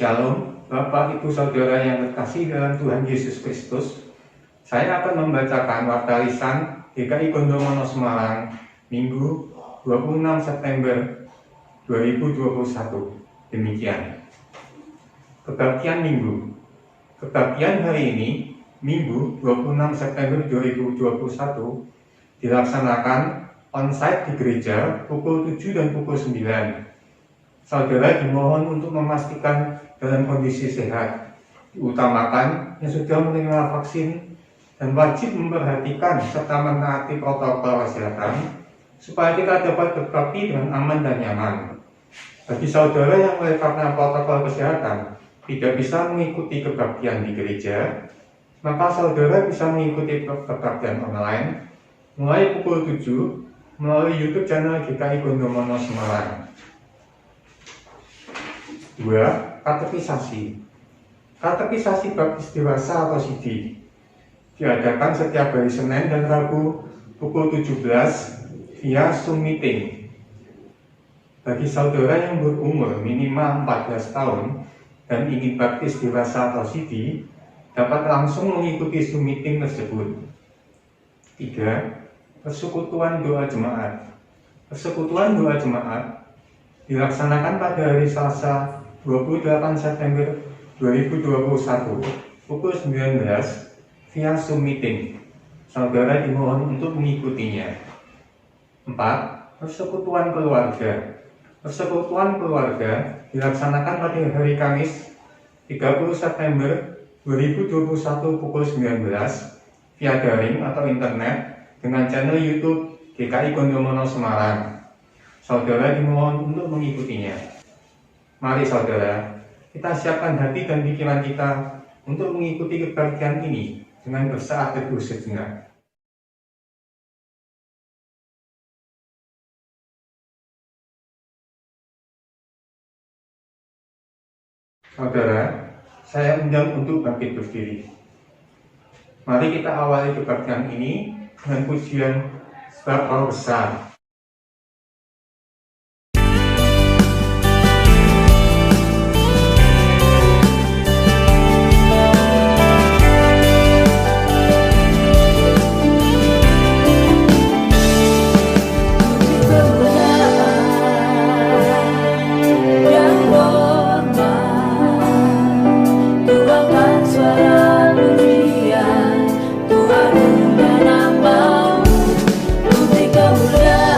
Shalom, Bapak, Ibu, Saudara yang terkasih dalam Tuhan Yesus Kristus. Saya akan membacakan warta lisan GKI Gondomono Semarang, Minggu 26 September 2021. Demikian. Kebaktian Minggu. Kebaktian hari ini, Minggu 26 September 2021, dilaksanakan onsite di gereja pukul 7 dan pukul 9. Saudara dimohon untuk memastikan dalam kondisi sehat, diutamakan yang sudah menerima vaksin dan wajib memperhatikan serta menaati protokol kesehatan supaya kita dapat berbakti dengan aman dan nyaman. Bagi saudara yang oleh karena protokol kesehatan tidak bisa mengikuti kebaktian di gereja, maka saudara bisa mengikuti kebaktian online mulai pukul 7 melalui YouTube channel GKI Gondomono Semarang. 2. Katekisasi. Katekisasi baptis dewasa atau CD diadakan setiap hari Senin dan Rabu pukul 17 via Zoom meeting. Bagi saudara yang berumur minimal 14 tahun dan ingin baptis dewasa atau CD, dapat langsung mengikuti Zoom meeting tersebut. 3. Persekutuan doa jemaat. Persekutuan doa jemaat dilaksanakan pada hari Selasa 28 September 2021 pukul 19 via Zoom meeting. Saudara dimohon untuk mengikutinya. 4. Persekutuan keluarga. Persekutuan keluarga dilaksanakan pada hari Kamis 30 September 2021 pukul 19 via daring atau internet dengan channel YouTube GKI Gondomono Semarang. Saudara dimohon untuk mengikutinya. Mari saudara, kita siapkan hati dan pikiran kita untuk mengikuti kebaktian ini dengan bersaat teduh sejenak. Saudara, saya undang untuk bangkit berdiri. Mari kita awali kebaktian ini dengan pujian Sebab Kau Besar. Tuhan dengan namamu, ku beri kemuliaan.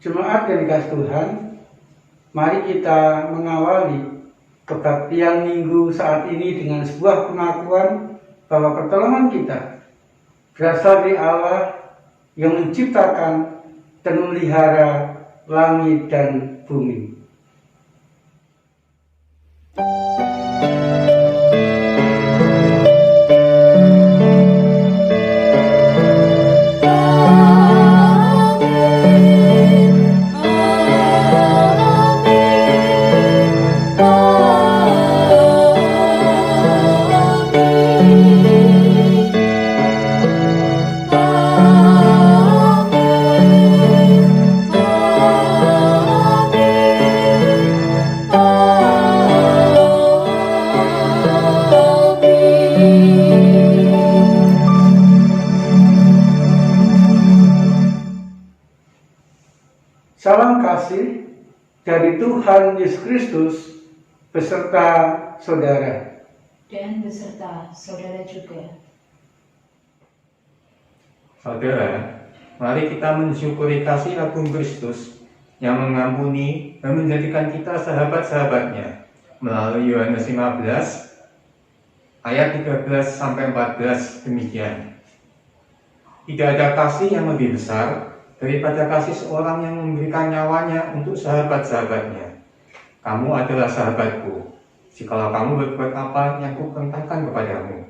Jemaat yang dikasih Tuhan, mari kita mengawali kebaktian minggu saat ini dengan sebuah pengakuan bahwa pertolongan kita berasal dari Allah yang menciptakan dan memelihara langit dan bumi. Salam kasih dari Tuhan Yesus Kristus beserta saudara. Dan beserta saudara juga. Saudara, mari kita mensyukuri kasih agung Kristus yang mengampuni dan menjadikan kita sahabat-sahabatnya melalui Yohanes 15 ayat 13-14 demikian. Tidak ada kasih yang lebih besar daripada kasih seorang yang memberikan nyawanya untuk sahabat-sahabatnya. Kamu adalah sahabatku, jikalau kamu berbuat apa yang kuperintahkan kepadamu.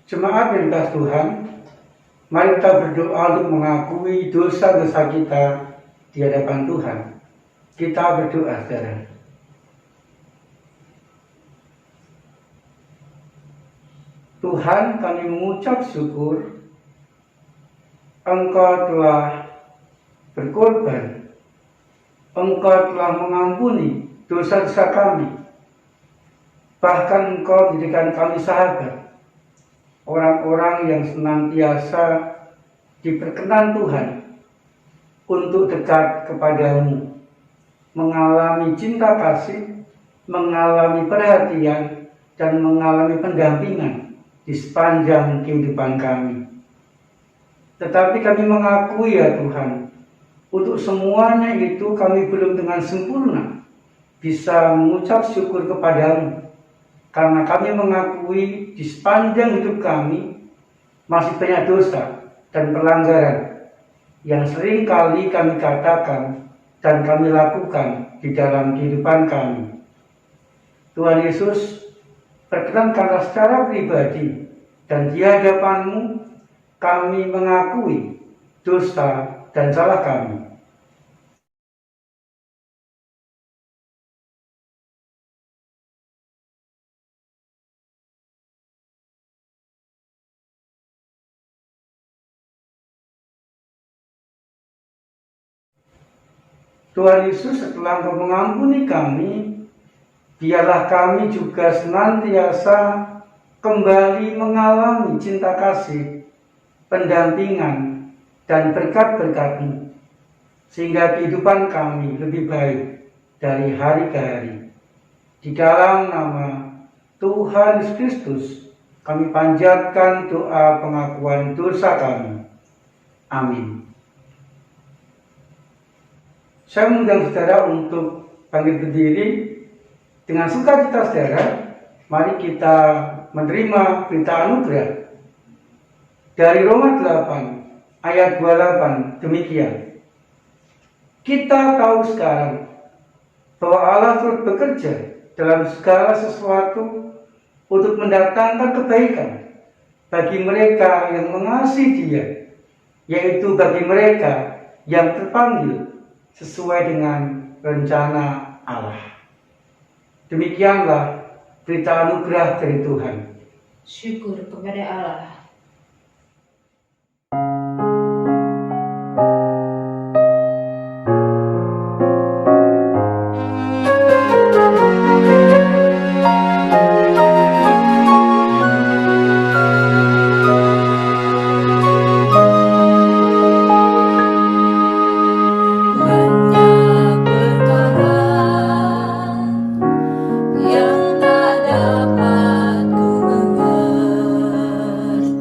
Jemaat yang dikasihi Tuhan, mari kita berdoa untuk mengakui dosa-dosa kita di hadapan Tuhan. Kita berdoa, saudara. Tuhan, kami mengucap syukur Engkau telah berkorban, Engkau telah mengampuni dosa-dosa kami. Bahkan Engkau jadikan kami sahabat, orang-orang yang senantiasa diperkenan Tuhan untuk dekat kepadamu, mengalami cinta kasih, mengalami perhatian, dan mengalami pendampingan di sepanjang kehidupan kami. Tetapi kami mengakui ya Tuhan, untuk semuanya itu kami belum dengan sempurna bisa mengucap syukur kepadamu. Karena kami mengakui di sepanjang hidup kami masih banyak dosa dan pelanggaran yang sering kali kami katakan dan kami lakukan di dalam kehidupan kami. Tuhan Yesus, perkenankanlah secara pribadi dan di hadapan-Mu kami mengakui dosa dan salah kami. Tuhan Yesus, setelah Engkau mengampuni kami, biarlah kami juga senantiasa kembali mengalami cinta kasih, pendampingan, dan berkat-berkat-Mu, sehingga kehidupan kami lebih baik dari hari ke hari. Di dalam nama Tuhan Yesus Kristus, kami panjatkan doa pengakuan dosa kami. Amin. Saya mengundang saudara untuk bangkit berdiri. Dengan sukacita saudara, mari kita menerima berita anugerah dari Roma 8 ayat 28 demikian. Kita tahu sekarang bahwa Allah turut bekerja dalam segala sesuatu untuk mendatangkan kebaikan bagi mereka yang mengasihi Dia, yaitu bagi mereka yang terpanggil sesuai dengan rencana Allah. Demikianlah berita anugerah dari Tuhan. Syukur kepada Allah. Yang tak dapat ku mengerti.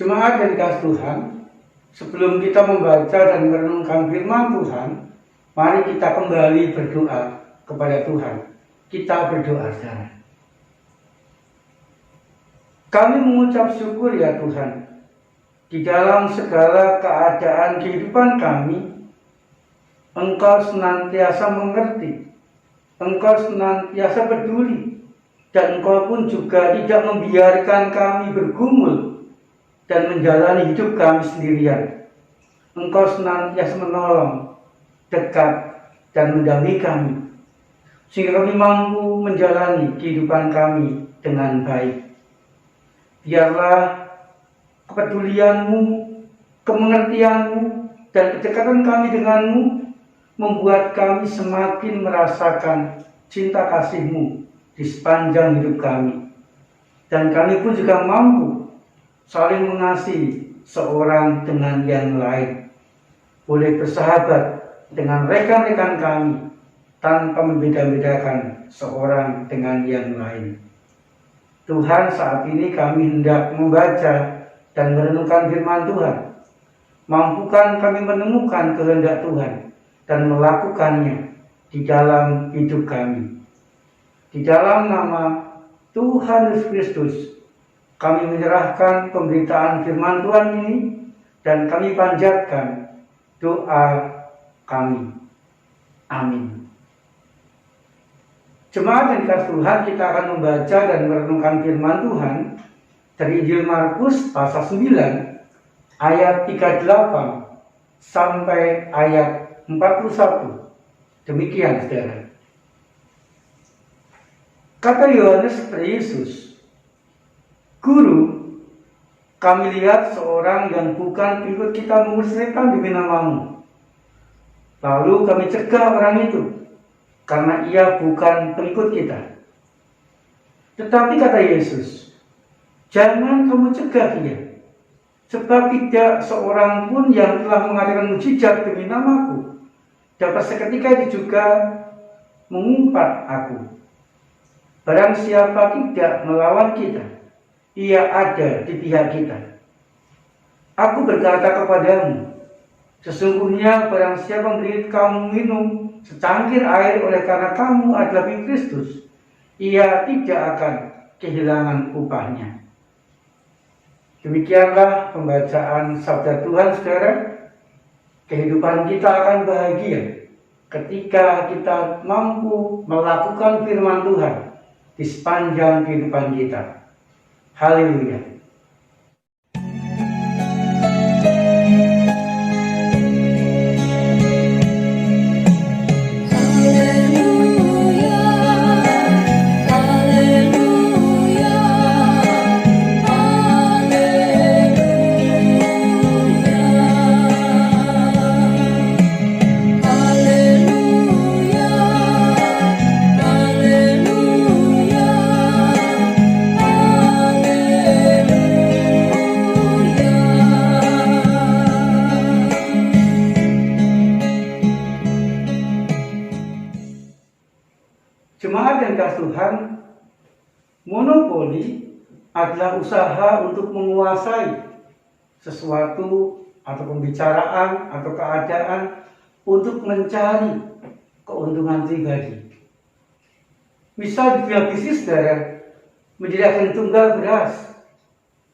Jemaat yang dikasihi Tuhan, sebelum kita membaca dan merenungkan firman Tuhan, mari kita kembali berdoa kepada Tuhan. Kita berdoa saudara. Kami mengucap syukur ya Tuhan, di dalam segala keadaan kehidupan kami, Engkau senantiasa mengerti, Engkau senantiasa peduli, dan Engkau pun juga tidak membiarkan kami bergumul dan menjalani hidup kami sendirian. Engkau senantiasa menolong, dekat, dan mendampingi kami, sehingga kami mampu menjalani kehidupan kami dengan baik. Biarlah kepedulian-Mu, kemengertian-Mu, dan kedekatan kami dengan-Mu membuat kami semakin merasakan cinta kasih-Mu di sepanjang hidup kami. Dan kami pun juga mampu saling mengasihi seorang dengan yang lain, boleh bersahabat dengan rekan-rekan kami tanpa membeda-bedakan seorang dengan yang lain. Tuhan, saat ini kami hendak membaca dan merenungkan firman Tuhan. Mampukan kami menemukan kehendak Tuhan dan melakukannya di dalam hidup kami. Di dalam nama Tuhan Yesus Kristus, kami menyerahkan pemberitaan firman Tuhan ini dan kami panjatkan doa kami. Amin. Jemaat yang dikasihi Tuhan, kita akan membaca dan merenungkan firman Tuhan dari Injil Markus pasal 9 ayat 38 sampai ayat 41. Demikian saudara. Kata Yohanes kepada Yesus, "Guru, kami lihat seorang yang bukan pengikut kita mengurus setan demi nama-Mu. Lalu kami cegah orang itu, karena ia bukan pengikut kita." Tetapi kata Yesus, "Jangan kamu cegah dia, sebab tidak seorang pun yang telah mengadakan mujizat demi nama-Ku dapat seketika itu juga mengumpat Aku. Barang siapa tidak melawan kita, ia ada di pihak kita. Aku berkata kepadamu, sesungguhnya barang siapa memberi kamu minum secangkir air oleh karena kamu adalah milik Kristus, ia tidak akan kehilangan upahnya." Demikianlah pembacaan sabda Tuhan, saudara. Kehidupan kita akan bahagia ketika kita mampu melakukan firman Tuhan di sepanjang kehidupan kita. Haleluya. Jemaat yang dikasihi Tuhan, monopoli adalah usaha untuk menguasai sesuatu atau pembicaraan atau keadaan untuk mencari keuntungan pribadi. Misal di dunia bisnis, saudara, menyediakan tunggal beras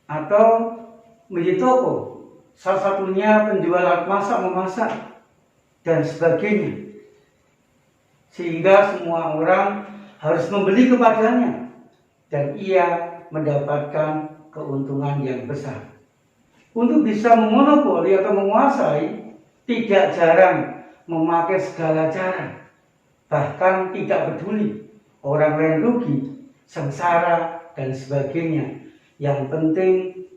atau menjadi toko, salah satunya penjual alat masak memasak dan sebagainya, sehingga semua orang harus membeli kepadanya dan ia mendapatkan keuntungan yang besar. Untuk bisa memonopoli atau menguasai, tidak jarang memakai segala cara, bahkan tidak peduli orang lain rugi, sengsara, dan sebagainya. Yang penting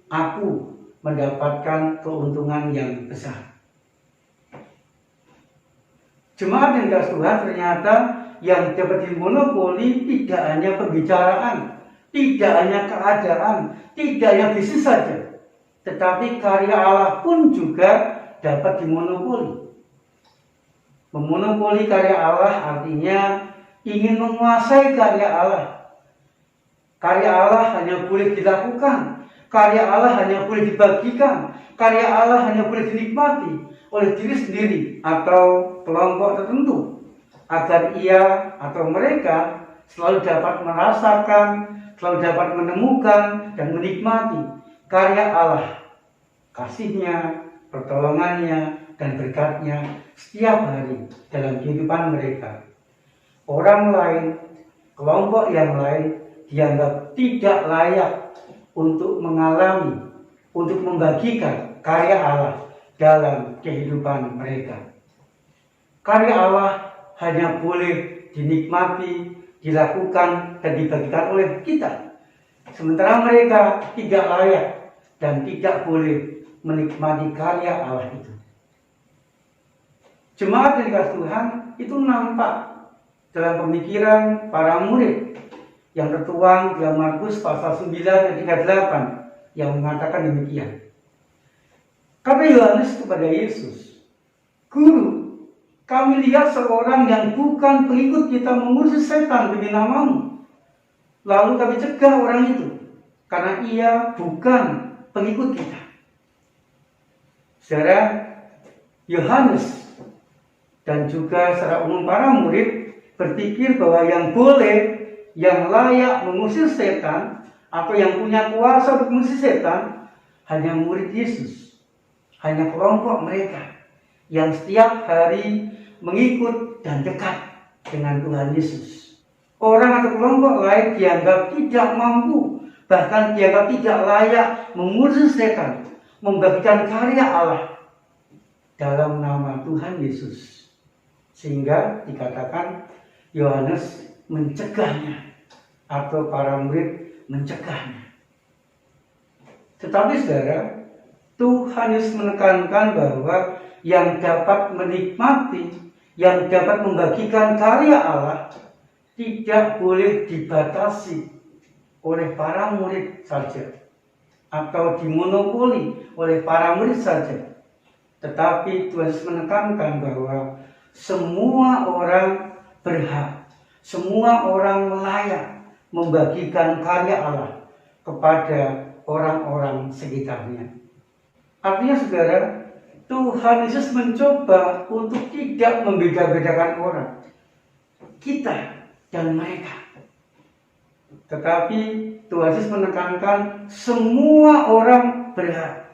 aku mendapatkan keuntungan yang besar. Jemaat yang dikasihi Tuhan, ternyata yang dapat dimonopoli tidak hanya pembicaraan, tidak hanya keadaan, tidak hanya bisnis saja, tetapi karya Allah pun juga dapat dimonopoli. Memonopoli karya Allah artinya ingin menguasai karya Allah. Karya Allah hanya boleh dilakukan, karya Allah hanya boleh dibagikan, karya Allah hanya boleh dinikmati oleh diri sendiri atau kelompok tertentu, agar ia atau mereka selalu dapat merasakan, selalu dapat menemukan dan menikmati karya Allah, kasih-Nya, pertolongannya, dan berkat-Nya setiap hari dalam kehidupan mereka. Orang lain, kelompok yang lain dianggap tidak layak untuk mengalami, untuk membagikan karya Allah dalam kehidupan mereka. Karya Allah hanya boleh dinikmati, dilakukan, dan dibagikan oleh kita, sementara mereka tidak layak dan tidak boleh menikmati karya Allah itu. Jemaat yang dikasihi Tuhan, itu nampak dalam pemikiran para murid yang tertuang dalam Markus pasal 9 ayat 38 yang mengatakan demikian. Kata Yohanes kepada Yesus, "Guru, kami lihat seorang yang bukan pengikut kita mengusir setan demi namamu. Lalu kami cegah orang itu karena ia bukan pengikut kita." Saudara, Yohanes dan juga secara umum para murid berpikir bahwa yang boleh, yang layak mengusir setan atau yang punya kuasa untuk mengusir setan hanya murid Yesus, hanya kelompok mereka yang setiap hari mengikut dan dekat dengan Tuhan Yesus. Orang atau kelompok lain dianggap tidak mampu, bahkan dianggap tidak layak mengusir setan, membagikan karya Allah dalam nama Tuhan Yesus. Sehingga dikatakan Yohanes mencegahnya atau para murid mencegahnya. Tetapi saudara, Tuhan Yesus menekankan bahwa yang dapat menikmati, yang dapat membagikan karya Allah tidak boleh dibatasi oleh para murid saja atau dimonopoli oleh para murid saja. Tetapi Tuhan Yesus menekankan bahwa semua orang berhak, semua orang layak membagikan karya Allah kepada orang-orang sekitarnya. Artinya saudara, Tuhan Yesus mencoba untuk tidak membeda-bedakan orang, kita dan mereka. Tetapi Tuhan Yesus menekankan semua orang berhak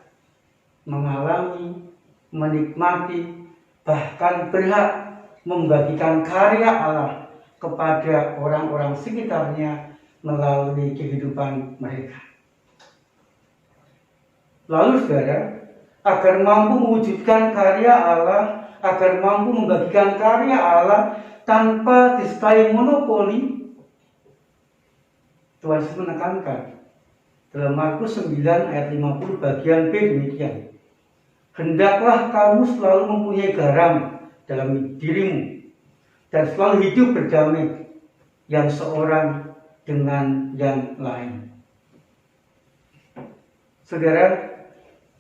mengalami, menikmati, bahkan berhak membagikan karya Allah kepada orang-orang sekitarnya melalui kehidupan mereka. Lalu saudara, agar mampu mewujudkan karya Allah, agar mampu membagikan karya Allah tanpa disertai monopoli, Tuhan Yesus menekankan dalam Markus 9 ayat 50 bagian B demikian. Hendaklah kamu selalu mempunyai garam dalam dirimu dan selalu hidup berdamai yang seorang dengan yang lain. Saudara,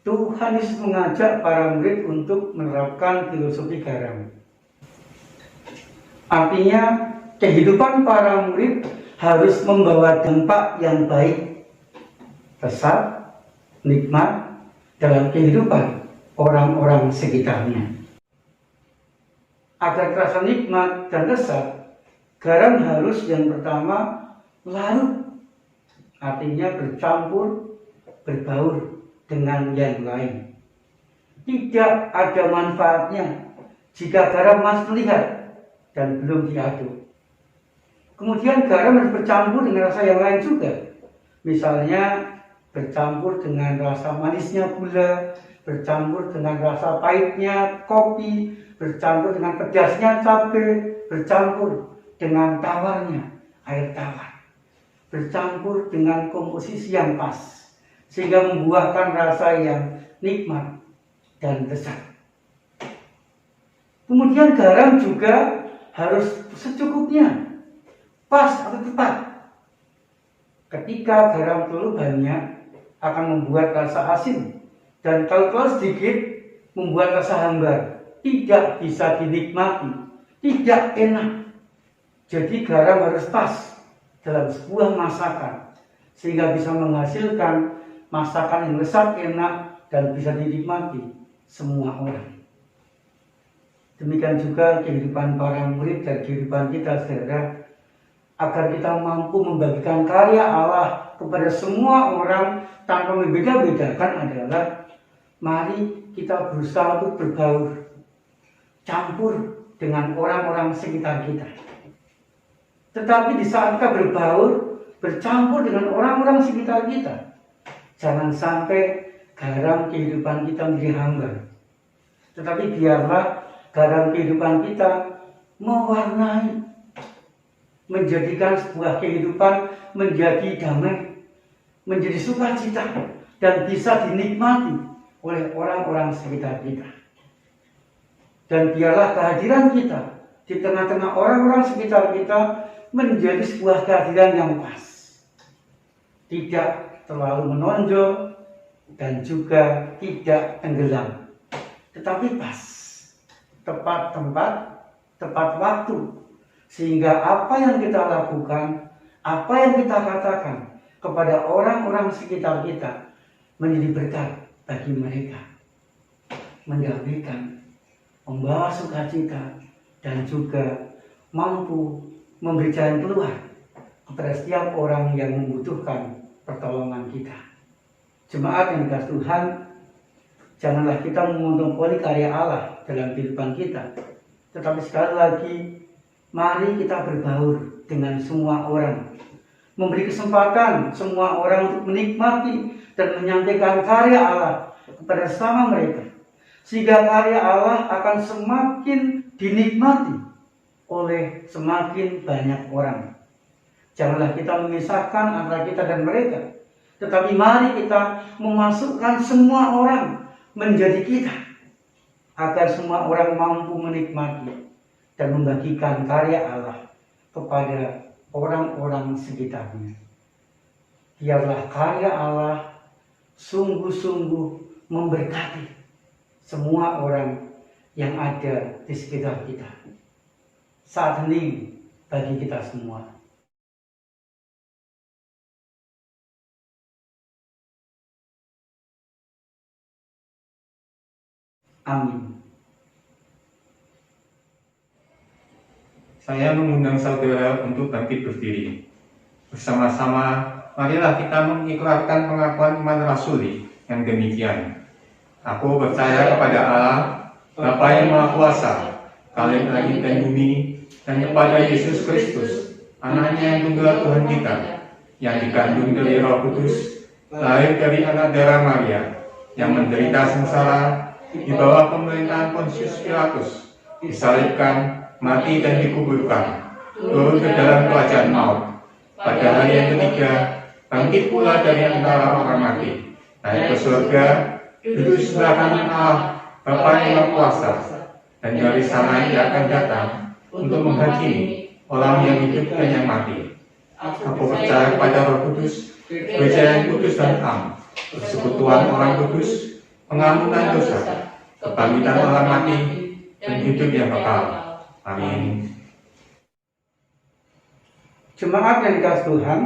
Tuhan Yesus mengajak para murid untuk menerapkan filosofi garam. Artinya, kehidupan para murid harus membawa dampak yang baik, lezat, nikmat dalam kehidupan orang-orang sekitarnya. Agar terasa nikmat dan lezat, garam harus yang pertama larut, artinya bercampur berbaur dengan yang lain. Tidak ada manfaatnya jika garam masih terlihat dan belum diaduk. Kemudian garam harus bercampur dengan rasa yang lain juga. Misalnya bercampur dengan rasa manisnya gula, bercampur dengan rasa pahitnya kopi, bercampur dengan pedasnya cabai, bercampur dengan tawarnya air tawar, bercampur dengan komposisi yang pas, sehingga membuahkan rasa yang nikmat dan lezat. Kemudian garam juga harus secukupnya, pas atau tepat. Ketika garam terlalu banyak akan membuat rasa asin, dan kalau terlalu sedikit membuat rasa hambar, tidak bisa dinikmati, tidak enak. Jadi garam harus pas dalam sebuah masakan, sehingga bisa menghasilkan masakan yang lezat, enak, dan bisa dinikmati semua orang. Demikian juga kehidupan para murid dan kehidupan kita, saudara, agar kita mampu membagikan karya Allah kepada semua orang tanpa membeda-bedakan adalah mari kita berusaha untuk berbaur, campur dengan orang-orang sekitar kita. Tetapi di saat kita berbaur, bercampur dengan orang-orang sekitar kita, jangan sampai garam kehidupan kita menjadi hambar. Tetapi biarlah garam kehidupan kita mewarnai, menjadikan sebuah kehidupan menjadi damai, menjadi sukacita, dan bisa dinikmati oleh orang-orang sekitar kita. Dan biarlah kehadiran kita di tengah-tengah orang-orang sekitar kita menjadi sebuah kehadiran yang pas, tidak terlalu menonjol dan juga tidak tenggelam, tetapi pas, tepat tempat, tepat waktu, sehingga apa yang kita lakukan, apa yang kita katakan kepada orang-orang sekitar kita menjadi berkat bagi mereka, mendamaikan, membawa sukacita, dan juga mampu memberi jalan keluar kepada setiap orang yang membutuhkan pertolongan kita. Jemaat yang dikasihi Tuhan, janganlah kita memonopoli karya Allah dalam kehidupan kita, tetapi sekali lagi, mari kita berbaur dengan semua orang, memberi kesempatan semua orang untuk menikmati dan menyampaikan karya Allah kepada sesama mereka, sehingga karya Allah akan semakin dinikmati oleh semakin banyak orang. Janganlah kita memisahkan antara kita dan mereka, tetapi mari kita memasukkan semua orang menjadi kita, agar semua orang mampu menikmati dan membagikan karya Allah kepada orang-orang sekitarnya. Biarlah karya Allah sungguh-sungguh memberkati semua orang yang ada di sekitar kita. Saat ini bagi kita semua. Amin. Saya mengundang saudara untuk bangkit berdiri. Bersama-sama, marilah kita mengikrarkan pengakuan iman rasuli yang demikian. Aku percaya kepada Allah, Bapa yang Maha Kuasa, Khalik langit dan bumi, dan kepada Yesus Kristus, Anaknya yang tunggal Tuhan kita, yang dikandung dari Roh Kudus, lahir dari anak darah Maria, yang menderita sengsara di bawah pemerintahan Pontius Pilatus, disalibkan, mati dan dikuburkan, turun ke dalam kerajaan maut. Pada hari yang ketiga, bangkit pula dari antara orang mati, naik ke surga, duduk sebelah kanan Allah, Bapa yang Maha Kuasa, dan dari sana Ia akan datang untuk menghakimi orang yang hidup dan yang mati. Aku percaya kepada Roh Kudus, gereja yang kudus dan am, persekutuan orang kudus, pengampunan dosa, kebangkitan orang mati, dan hidup yang kekal. Amin. Jemaat yang dikasihi Tuhan,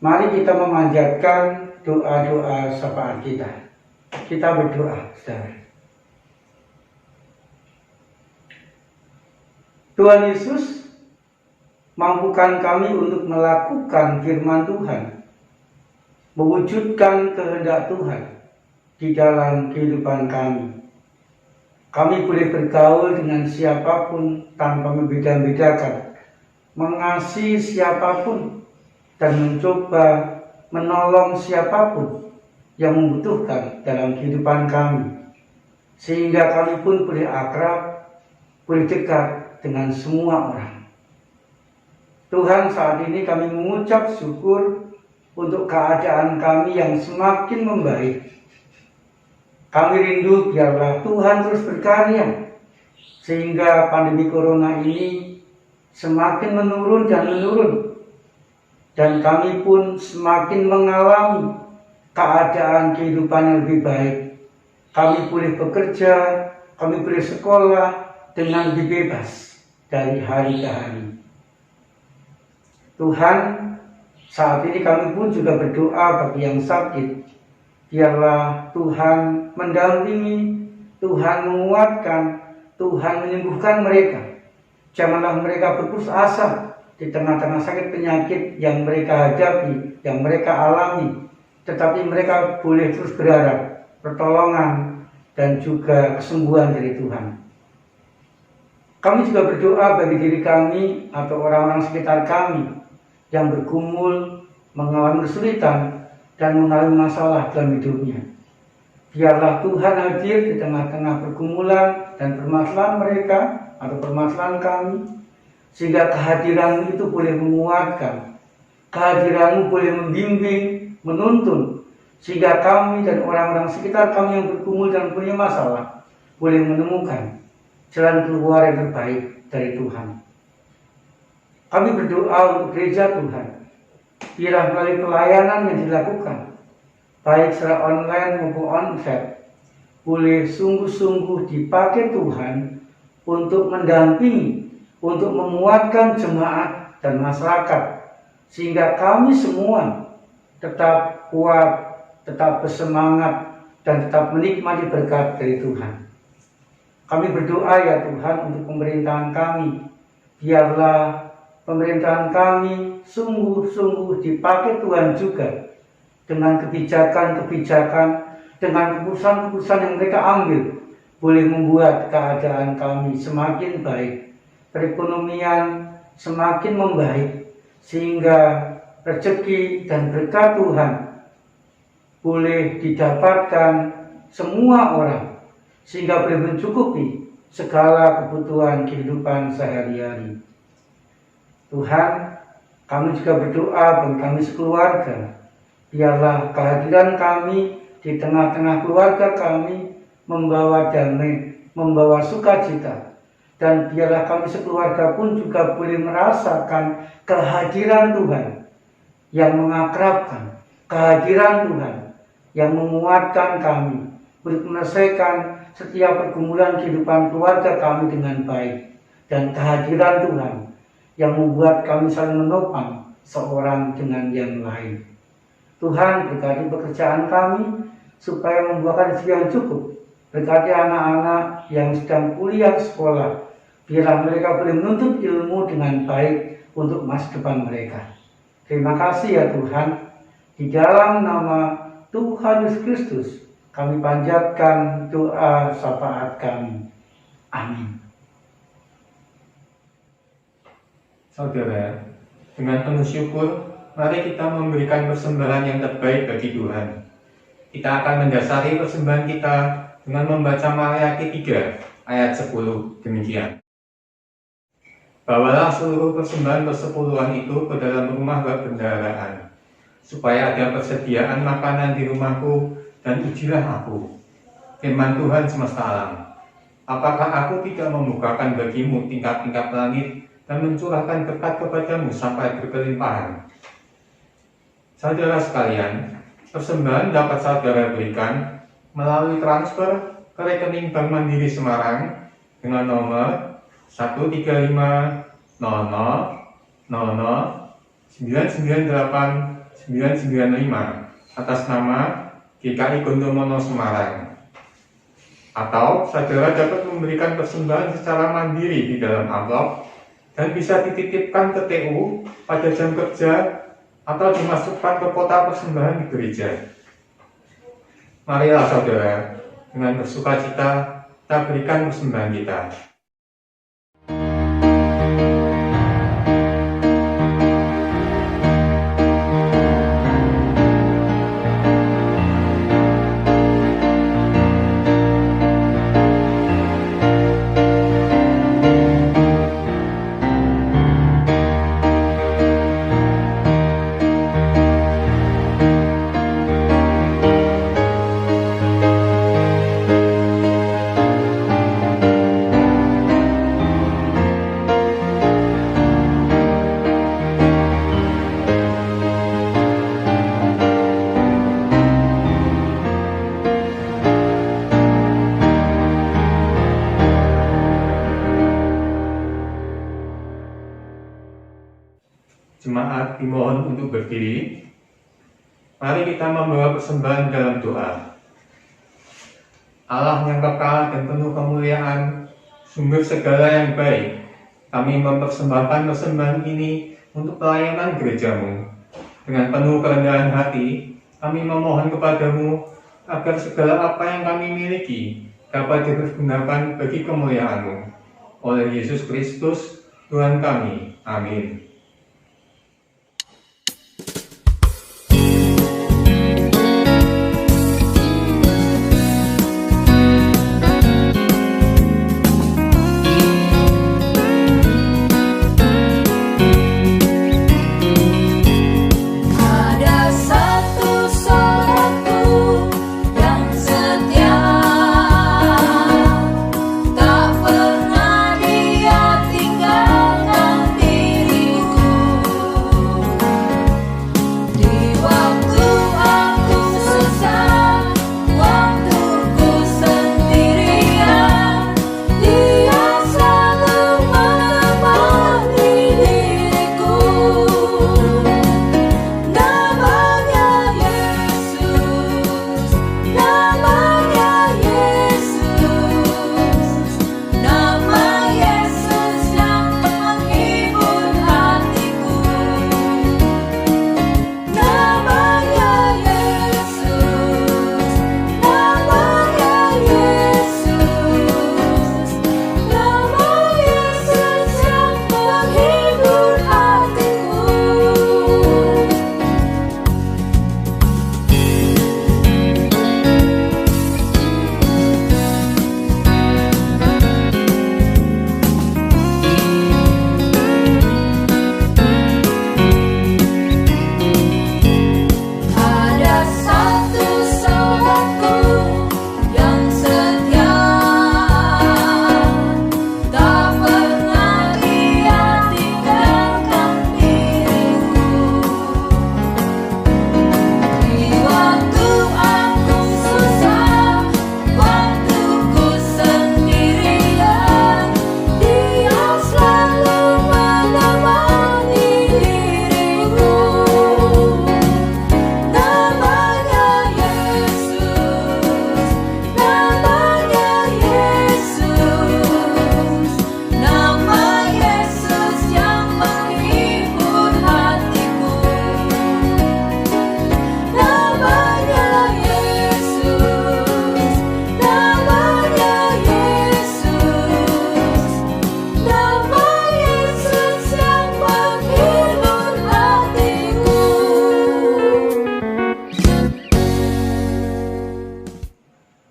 mari kita memanjatkan doa-doa syafaat kita. Kita berdoa, saudara. Tuhan Yesus, mampukan kami untuk melakukan firman Tuhan mewujudkan kehendak Tuhan di dalam kehidupan kami. Kami boleh bergaul dengan siapapun tanpa membeda-bedakan, mengasihi siapapun, dan mencoba menolong siapapun yang membutuhkan dalam kehidupan kami. Sehingga kami pun boleh akrab, boleh dekat dengan semua orang. Tuhan, saat ini kami mengucap syukur untuk keadaan kami yang semakin membaik. Kami rindu biarlah Tuhan terus berkarya, sehingga pandemi corona ini semakin menurun dan menurun. Dan kami pun semakin mengalami keadaan kehidupan yang lebih baik. Kami boleh bekerja, kami boleh sekolah dengan lebih bebas dari hari ke hari. Tuhan, saat ini kami pun juga berdoa bagi yang sakit. Biarlah Tuhan mendampingi, Tuhan menguatkan, Tuhan menyembuhkan mereka. Janganlah mereka berputus asa di tengah-tengah sakit penyakit yang mereka hadapi, yang mereka alami. Tetapi mereka boleh terus berharap pertolongan dan juga kesembuhan dari Tuhan. Kami juga berdoa bagi diri kami atau orang-orang sekitar kami yang bergumul, mengalami kesulitan, dan mengalami masalah dalam hidupnya. Biarlah Tuhan hadir di tengah-tengah pergumulan dan permasalahan mereka atau permasalahan kami, sehingga kehadiran-Mu itu boleh menguatkan, kehadiran-Mu boleh membimbing, menuntun, sehingga kami dan orang-orang sekitar kami yang bergumul dan punya masalah boleh menemukan jalan keluar yang terbaik dari Tuhan. Kami berdoa untuk gereja Tuhan. Biarlah melalui pelayanan yang dilakukan, baik secara online maupun onsite, boleh sungguh-sungguh dipakai Tuhan untuk mendampingi, untuk menguatkan jemaat dan masyarakat, sehingga kami semua tetap kuat, tetap bersemangat, dan tetap menikmati berkat dari Tuhan. Kami berdoa ya Tuhan untuk pemerintahan kami. Biarlah pemerintahan kami sungguh-sungguh dipakai Tuhan juga dengan kebijakan-kebijakan, dengan keputusan-keputusan yang mereka ambil, boleh membuat keadaan kami semakin baik, perekonomian semakin membaik, sehingga rezeki dan berkat Tuhan boleh didapatkan semua orang, sehingga boleh mencukupi segala kebutuhan kehidupan sehari-hari. Tuhan, kami juga berdoa bagi kami sekeluarga. Biarlah kehadiran kami di tengah-tengah keluarga kami membawa damai, membawa sukacita. Dan biarlah kami sekeluarga pun juga boleh merasakan kehadiran Tuhan yang mengakrabkan, kehadiran Tuhan yang menguatkan kami untuk menyelesaikan setiap pergumulan kehidupan keluarga kami dengan baik. Dan kehadiran Tuhan yang membuat kami saling menopang seorang dengan yang lain. Tuhan, berkati pekerjaan kami supaya membuahkan rezeki yang cukup. Berkati anak-anak yang sedang kuliah sekolah, biarlah mereka boleh menuntut ilmu dengan baik untuk masa depan mereka. Terima kasih ya Tuhan. Di dalam nama Tuhan Yesus Kristus, kami panjatkan doa syafaat kami. Amin. Saudara, dengan penuh syukur, mari kita memberikan persembahan yang terbaik bagi Tuhan. Kita akan mendasari persembahan kita dengan membaca Maleakhi 3 ayat 10 demikian. Bawalah seluruh persembahan persepuluhan itu ke dalam rumah perbendaharaan, supaya ada persediaan makanan di rumahku, dan ujilah aku, firman Tuhan semesta alam. Apakah aku tidak membukakan bagimu tingkap-tingkap langit dan mencurahkan berkat kepadamu sampai berkelimpahan? Saudara sekalian, persembahan dapat saudara berikan melalui transfer ke rekening Bank Mandiri Semarang dengan nomor 1350000998995 atas nama GKI Gondomono Semarang. Atau saudara dapat memberikan persembahan secara mandiri di dalam amplop dan bisa dititipkan ke TU pada jam kerja atau dimasukkan ke kotak persembahan di gereja. Marilah saudara, dengan bersukacita kita berikan persembahan kita. Jemaat dimohon untuk berdiri. Mari kita membawa persembahan dalam doa. Allah yang kekal dan penuh kemuliaan, sumber segala yang baik, kami mempersembahkan persembahan ini untuk pelayanan gerejamu. Dengan penuh kerendahan hati, kami memohon kepadamu agar segala apa yang kami miliki dapat dipergunakan bagi kemuliaan-Mu. Oleh Yesus Kristus, Tuhan kami. Amin.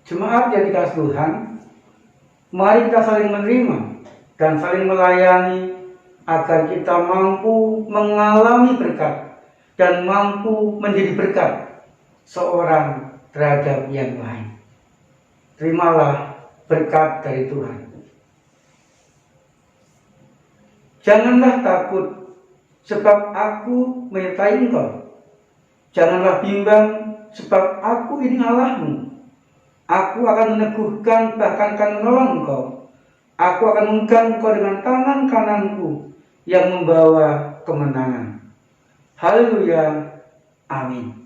Jemaat yang dikasihi Tuhan, mari kita saling menerima dan saling melayani agar kita mampu mengalami berkat dan mampu menjadi berkat seorang terhadap yang lain. Terimalah berkat dari Tuhan. Janganlah takut, sebab aku menyertai engkau. Janganlah bimbang, sebab aku ini Allahmu. Aku akan meneguhkan, bahkan akan menolong engkau. Aku akan memegang engkau dengan tangan kananku yang membawa kemenangan. Haleluya. Amin.